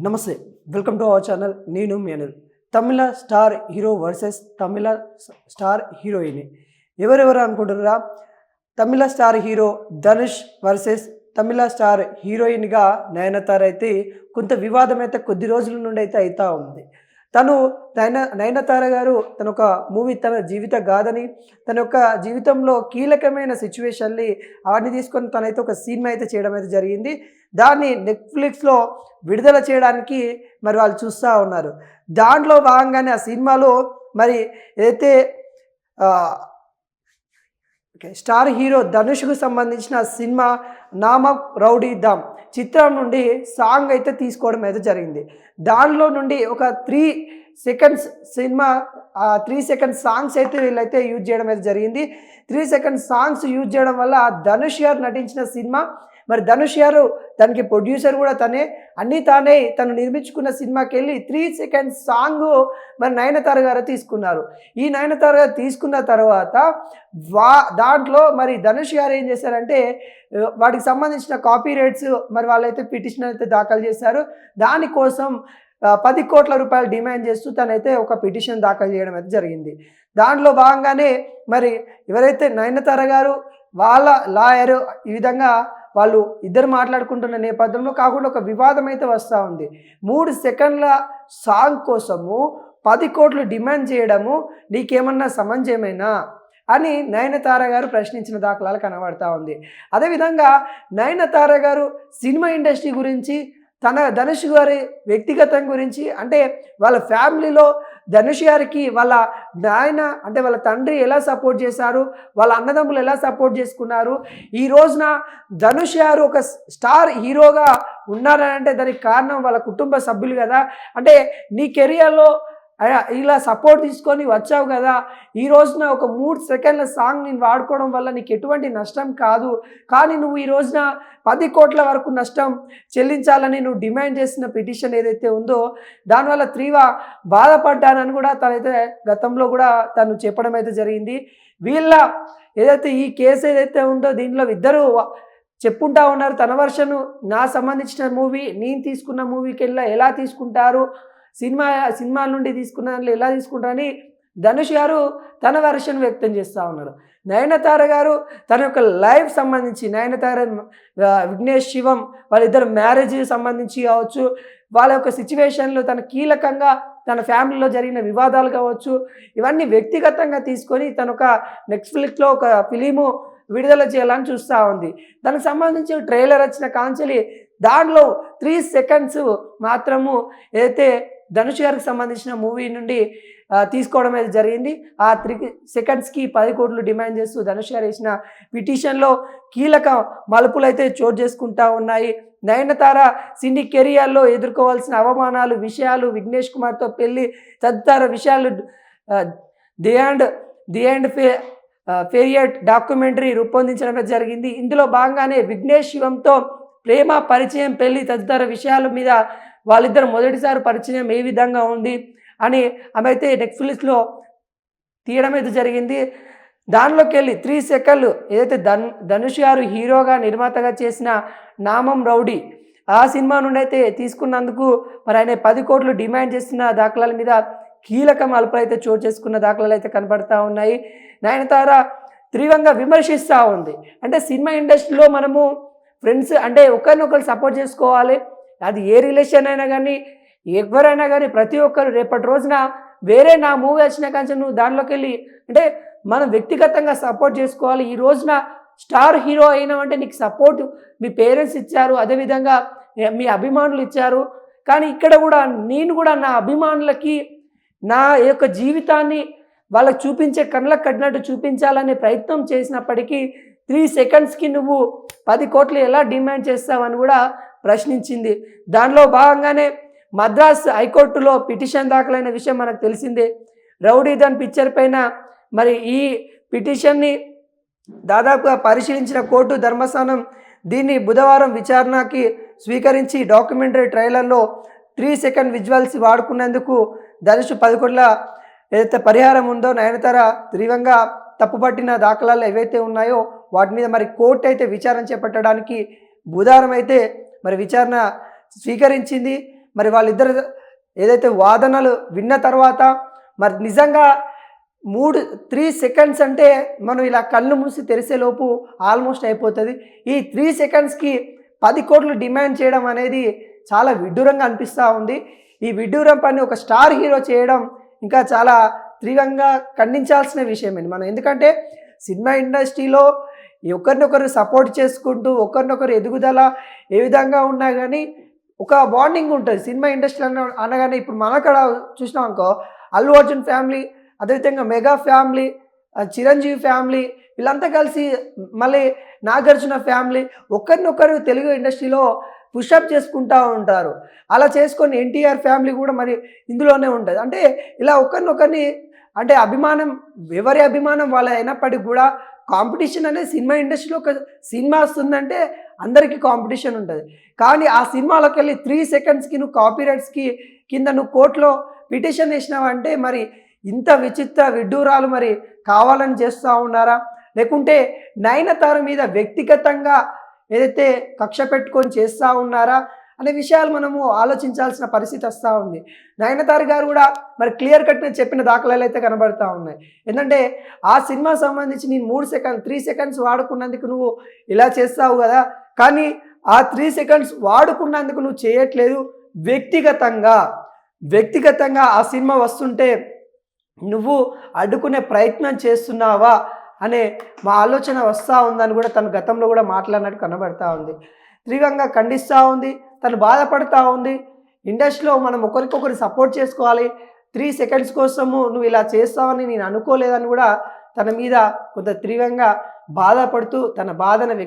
నమస్తే. Welcome to our channel. నేను మీ అనిల్. తమిళ star hero versus తమిళ star heroine. ఎవరెవరు అనుకుంటున్నారా? తమిళ స్టార్ హీరో ధనుష్ వర్సెస్ తమిళ స్టార్ హీరోయిన్గా నయనతార అయితే కొంత వివాదం అయితే కొద్ది రోజుల నుండి అయితే అవుతూ ఉంది. తను నయనతార గారు తన ఒక మూవీ తన జీవిత గాథని తన యొక్క జీవితంలో కీలకమైన సిచ్యువేషన్ని అవన్నీ తీసుకొని తనైతే ఒక సినిమా అయితే చేయడం అయితే జరిగింది. దాన్ని నెట్ఫ్లిక్స్లో విడుదల చేయడానికి మరి వాళ్ళు చూస్తూ ఉన్నారు. దాంట్లో భాగంగానే ఆ సినిమాలో మరి ఏదైతే స్టార్ హీరో ధనుష్కు సంబంధించిన సినిమా నామం రౌడీ ధామ్ చిత్రం నుండి సాంగ్ అయితే తీసుకోవడం అయితే జరిగింది. దానిలో నుండి ఒక 3 సెకండ్స్ సినిమా 3 సెకండ్స్ సాంగ్స్ అయితే వీళ్ళైతే యూజ్ చేయడం అయితే జరిగింది. 3 సెకండ్స్ సాంగ్స్ యూజ్ చేయడం వల్ల ధనుష్ గారు నటించిన సినిమా మరి ధనుష్ గారు దానికి ప్రొడ్యూసర్ కూడా తనే, అన్నీ తానే తను నిర్మించుకున్న సినిమాకి వెళ్ళి 3 సెకండ్స్ సాంగ్ మరి నయనతార గారు తీసుకున్నారు. ఈ నయనతార గారు తీసుకున్న తర్వాత దాంట్లో మరి ధనుష్ గారు ఏం చేశారంటే వాటికి సంబంధించిన కాపీ రైట్స్ మరి వాళ్ళైతే పిటిషన్ అయితే దాఖలు చేశారు. దానికోసం 10 కోట్ల రూపాయలు డిమాండ్ చేస్తూ తనైతే ఒక పిటిషన్ దాఖలు చేయడం అయితే జరిగింది. దాంట్లో భాగంగానే మరి ఎవరైతే నయనతార గారు వాళ్ళ లాయరు ఈ విధంగా వాళ్ళు ఇద్దరు మాట్లాడుకుంటున్న నేపథ్యంలో కాకుండా ఒక వివాదం అయితే వస్తూ ఉంది. 3 సెకండ్ల సాంగ్ కోసము 10 కోట్లు డిమాండ్ చేయడము నీకేమన్నా సమంజసమేనా అని నయనతార గారు ప్రశ్నించిన దాఖలాలు కనబడతా ఉంది. అదేవిధంగా నయనతార గారు సినిమా ఇండస్ట్రీ గురించి తన ధనుష్ గారి వ్యక్తిగతం గురించి అంటే వాళ్ళ ఫ్యామిలీలో ధనుష్ గారికి వాళ్ళ నాయన అంటే వాళ్ళ తండ్రి ఎలా సపోర్ట్ చేశారు, వాళ్ళ అన్నదమ్ములు ఎలా సపోర్ట్ చేసుకున్నారు, ఈ రోజున ధనుష్ గారు ఒక స్టార్ హీరోగా ఉన్నారనంటే దానికి కారణం వాళ్ళ కుటుంబ సభ్యులు కదా. అంటే నీ కెరియర్లో ఇలా సపోర్ట్ తీసుకొని వచ్చావు కదా, ఈ రోజున ఒక 3 సెకండ్ల సాంగ్ నేను వాడుకోవడం వల్ల నీకు ఎటువంటి నష్టం కాదు, కానీ నువ్వు ఈ రోజున 10 కోట్ల వరకు నష్టం చెల్లించాలని నువ్వు డిమాండ్ చేసిన పిటిషన్ ఏదైతే ఉందో దానివల్ల తీవ్ర బాధపడ్డానని కూడా తనైతే గతంలో కూడా తను చెప్పడం అయితే జరిగింది. వీళ్ళ ఏదైతే ఈ కేసు ఏదైతే ఉందో దీంట్లో ఇద్దరు చెప్పుకుంటా ఉన్నారు తన వర్షను, నా సంబంధించిన మూవీ నేను తీసుకున్న మూవీకి ఎలా తీసుకుంటారు, సినిమాల నుండి తీసుకున్న దాంట్లో ఎలా తీసుకుంటారని ధనుష్ గారు తన వెర్షన్ వ్యక్తం చేస్తూ ఉన్నారు. నయనతార గారు తన యొక్క లైఫ్ సంబంధించి నయనతార విఘ్నేష్ శివం వాళ్ళిద్దరు మ్యారేజ్ సంబంధించి కావచ్చు, వాళ్ళ యొక్క సిచ్యువేషన్లో తన కీలకంగా తన ఫ్యామిలీలో జరిగిన వివాదాలు కావచ్చు, ఇవన్నీ వ్యక్తిగతంగా తీసుకొని తన ఒక నెట్ఫ్లిక్స్లో ఒక ఫిలిము విడుదల చేయాలని చూస్తూ ఉంది. దానికి సంబంధించి ట్రైలర్ వచ్చిన కాంచెలి దాంట్లో 3 సెకండ్స్ మాత్రము ఏదైతే ధనుష్ గారికి సంబంధించిన మూవీ నుండి తీసుకోవడం అయితే జరిగింది. ఆ 3 సెకండ్స్కి 10 కోట్లు డిమాండ్ చేస్తూ ధనుష్ గారు వేసిన పిటిషన్లో కీలక మలుపులు అయితే చోటు చేసుకుంటా ఉన్నాయి. నయనతార సినీ కెరియర్లో ఎదుర్కోవాల్సిన అవమానాలు విషయాలు, విఘ్నేష్ కుమార్తో పెళ్లి తదితర విషయాలు ది అండ్ ఫేరియట్ డాక్యుమెంటరీ రూపొందించడం జరిగింది. ఇందులో భాగంగానే విఘ్నేష్ శివంతో ప్రేమ పరిచయం పెళ్లి తదితర విషయాల మీద వాళ్ళిద్దరు మొదటిసారి పరిచయం ఏ విధంగా ఉంది అని ఆమె అయితే నెట్ఫ్లిక్స్లో తీయడం అయితే జరిగింది. దానిలోకి వెళ్ళి 3 సెకండ్లు ఏదైతే ధనుష్ గారు హీరోగా నిర్మాతగా చేసిన నామం రౌడీ ఆ సినిమా నుండి అయితే తీసుకున్నందుకు మరి ఆయన 10 కోట్లు డిమాండ్ చేస్తున్న దాఖలాల మీద కీలక మలుపులు అయితే చోటు చేసుకున్న దాఖలాలు అయితే కనబడతా ఉన్నాయి. నయనతార తీవ్రంగా విమర్శిస్తూ ఉంది. అంటే సినిమా ఇండస్ట్రీలో మనము ఫ్రెండ్స్ అంటే ఒకరినొకరు సపోర్ట్ చేసుకోవాలి, అది ఏ రిలేషన్ అయినా కానీ ఎవరైనా కానీ ప్రతి ఒక్కరు రేపటి రోజున వేరే నా మూవీ వచ్చిన కానీ నువ్వు దానిలోకి వెళ్ళి అంటే మనం వ్యక్తిగతంగా సపోర్ట్ చేసుకోవాలి. ఈ రోజున స్టార్ హీరో అయినామంటే నీకు సపోర్ట్ మీ పేరెంట్స్ ఇచ్చారు, అదేవిధంగా మీ అభిమానులు ఇచ్చారు, కానీ ఇక్కడ కూడా నేను కూడా నా అభిమానులకి నా యొక్క జీవితాన్ని వాళ్ళకి చూపించే కళ్ళకు కట్టినట్టు చూపించాలనే ప్రయత్నం చేసినప్పటికీ 3 సెకండ్స్కి నువ్వు 10 కోట్లు ఎలా డిమాండ్ చేస్తావని కూడా ప్రశ్నించింది. దానిలో భాగంగానే మద్రాస్ హైకోర్టులో పిటిషన్ దాఖలైన విషయం మనకు తెలిసిందే. రౌడీ ధామ్ పిక్చర్ పైన మరి ఈ పిటిషన్ని దాదాపుగా పరిశీలించిన కోర్టు ధర్మస్థానం దీన్ని బుధవారం విచారణకి స్వీకరించి డాక్యుమెంటరీ ట్రైలర్లో 3 సెకండ్ విజువల్స్ వాడుకున్నందుకు ధనుష్ 10 కోట్ల ఏదైతే పరిహారం ఉందో నయనతార తీవ్రంగా తప్పుపట్టిన దాఖలాలు ఏవైతే ఉన్నాయో వాటి మీద మరి కోర్టు అయితే విచారణ చేపట్టడానికి బుధవారం అయితే మరి విచారణ స్వీకరించింది. మరి వాళ్ళిద్దరు ఏదైతే వాదనలు విన్న తర్వాత మరి నిజంగా 3 సెకండ్స్ అంటే మనం ఇలా కళ్ళు మూసి తెరిసేలోపు ఆల్మోస్ట్ అయిపోతుంది. ఈ 3 సెకండ్స్కి 10 కోట్లు డిమాండ్ చేయడం అనేది చాలా విడ్డూరంగా అనిపిస్తూ ఉంది. ఈ విడ్డూరం పని ఒక స్టార్ హీరో చేయడం ఇంకా చాలా తీవ్రంగా ఖండించాల్సిన విషయమండి మనం. ఎందుకంటే సినిమా ఇండస్ట్రీలో ఒకరినొకరు సపోర్ట్ చేసుకుంటూ ఒకరినొకరు ఎదుగుదల ఏ విధంగా ఉన్నా కానీ ఒక బాండింగ్ ఉంటుంది సినిమా ఇండస్ట్రీ అనగానే. ఇప్పుడు మన అక్కడ చూసినాం అనుకో, అల్లు అర్జున్ ఫ్యామిలీ, అదేవిధంగా మెగా ఫ్యామిలీ, చిరంజీవి ఫ్యామిలీ, వీళ్ళంతా కలిసి మళ్ళీ నాగార్జున ఫ్యామిలీ ఒకరినొకరు తెలుగు ఇండస్ట్రీలో పుషప్ చేసుకుంటూ ఉంటారు. అలా చేసుకొని ఎన్టీఆర్ ఫ్యామిలీ కూడా మరి ఇందులోనే ఉంటుంది. అంటే ఇలా ఒకరినొకరిని అంటే అభిమానం, ఎవరి అభిమానం వాళ్ళ అయినప్పటికీ కూడా కాంపిటీషన్ అనేది సినిమా ఇండస్ట్రీలో ఒక సినిమా వస్తుందంటే అందరికీ కాంపిటీషన్ ఉంటుంది. కానీ ఆ సినిమాలోకి వెళ్ళి 3 సెకండ్స్కి నువ్వు కాపీరైట్స్కి కింద నువ్వు కోర్టులో పిటిషన్ వేసినావంటే మరి ఇంత విచిత్ర విడ్డూరాలు మరి కావాలని చేస్తూ ఉన్నారా, లేకుంటే నయనతార మీద వ్యక్తిగతంగా ఏదైతే కక్ష పెట్టుకొని చేస్తూ ఉన్నారా అనే విషయాలు మనము ఆలోచించాల్సిన పరిస్థితి వస్తూ ఉంది. నయనతార గారు కూడా మరి క్లియర్ కట్గా చెప్పిన దాఖలాలు అయితే కనబడతా ఉన్నాయి. ఏంటంటే ఆ సినిమా సంబంధించి నేను 3 సెకండ్స్ వాడుకున్నందుకు నువ్వు ఇలా చేస్తావు కదా, కానీ ఆ 3 సెకండ్స్ వాడుకున్నందుకు నువ్వు చేయట్లేదు, వ్యక్తిగతంగా ఆ సినిమా వస్తుంటే నువ్వు అడ్డుకునే ప్రయత్నం చేస్తున్నావా అనే మా ఆలోచన వస్తూ ఉందని కూడా తను గతంలో కూడా మాట్లాడినట్టు కనబడతా ఉంది. తీవ్రంగా ఖండిస్తూ ఉంది, తను బాధపడుతూ ఉంది. ఇండస్ట్రీలో మనం ఒకరికొకరు సపోర్ట్ చేసుకోవాలి, 3 సెకండ్స్ కోసము నువ్వు ఇలా చేస్తావని నేను అనుకోలేదని కూడా తన మీద కొంత తీవ్రంగా బాధపడుతూ తన బాధను